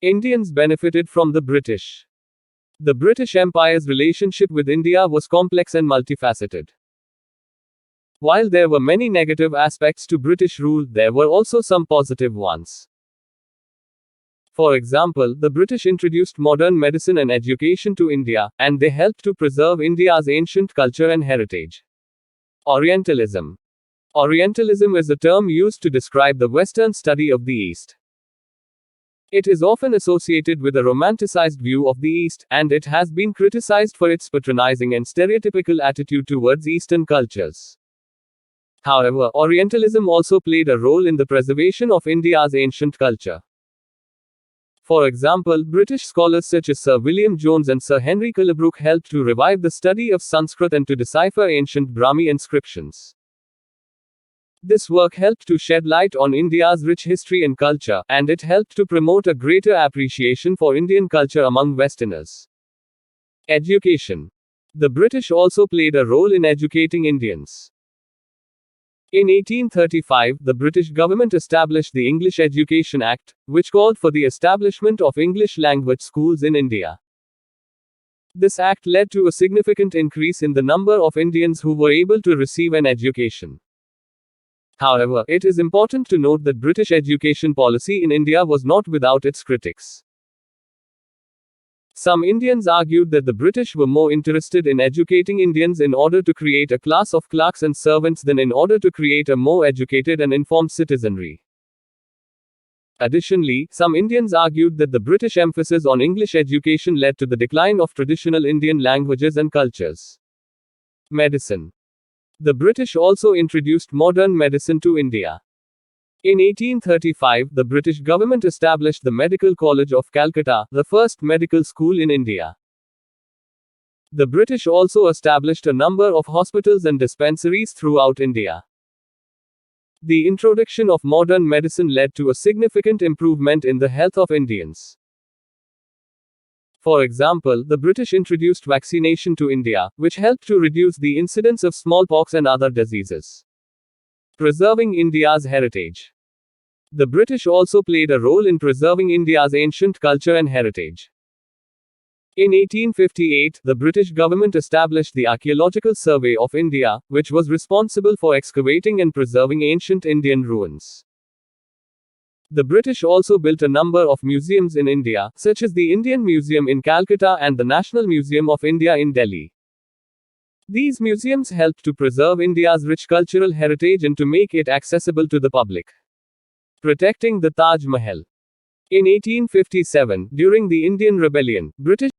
Indians benefited from the British. The British Empire's relationship with India was complex and multifaceted. While there were many negative aspects to British rule, there were also some positive ones. For example, the British introduced modern medicine and education to India, and they helped to preserve India's ancient culture and heritage. Orientalism. Orientalism is a term used to describe the Western study of the East. It is often associated with a romanticized view of the East, and it has been criticized for its patronizing and stereotypical attitude towards Eastern cultures. However, Orientalism also played a role in the preservation of India's ancient culture. For example, British scholars such as Sir William Jones and Sir Henry Collebrook helped to revive the study of Sanskrit and to decipher ancient Brahmi inscriptions. This work helped to shed light on India's rich history and culture, and it helped to promote a greater appreciation for Indian culture among Westerners. Education. The British also played a role in educating Indians. In 1835, the British government established the English Education Act, which called for the establishment of English language schools in India. This act led to a significant increase in the number of Indians who were able to receive an education. However, it is important to note that British education policy in India was not without its critics. Some Indians argued that the British were more interested in educating Indians in order to create a class of clerks and servants than in order to create a more educated and informed citizenry. Additionally, some Indians argued that the British emphasis on English education led to the decline of traditional Indian languages and cultures. Medicine. The British also introduced modern medicine to India. In 1835, the British government established the Medical College of Calcutta, the first medical school in India. The British also established a number of hospitals and dispensaries throughout India. The introduction of modern medicine led to a significant improvement in the health of Indians. For example, the British introduced vaccination to India, which helped to reduce the incidence of smallpox and other diseases. Preserving India's heritage. The British also played a role in preserving India's ancient culture and heritage. In 1858, the British government established the Archaeological Survey of India, which was responsible for excavating and preserving ancient Indian ruins. The British also built a number of museums in India, such as the Indian Museum in Calcutta and the National Museum of India in Delhi. These museums helped to preserve India's rich cultural heritage and to make it accessible to the public. Protecting the Taj Mahal. In 1857, during the Indian Rebellion, British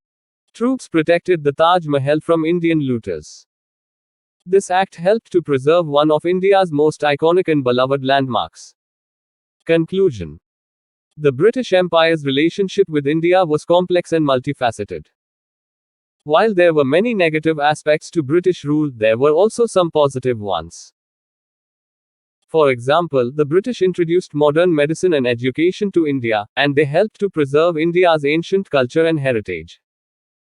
troops protected the Taj Mahal from Indian looters. This act helped to preserve one of India's most iconic and beloved landmarks. Conclusion. The British Empire's relationship with India was complex and multifaceted. While there were many negative aspects to British rule, there were also some positive ones. For example, the British introduced modern medicine and education to India, and they helped to preserve India's ancient culture and heritage.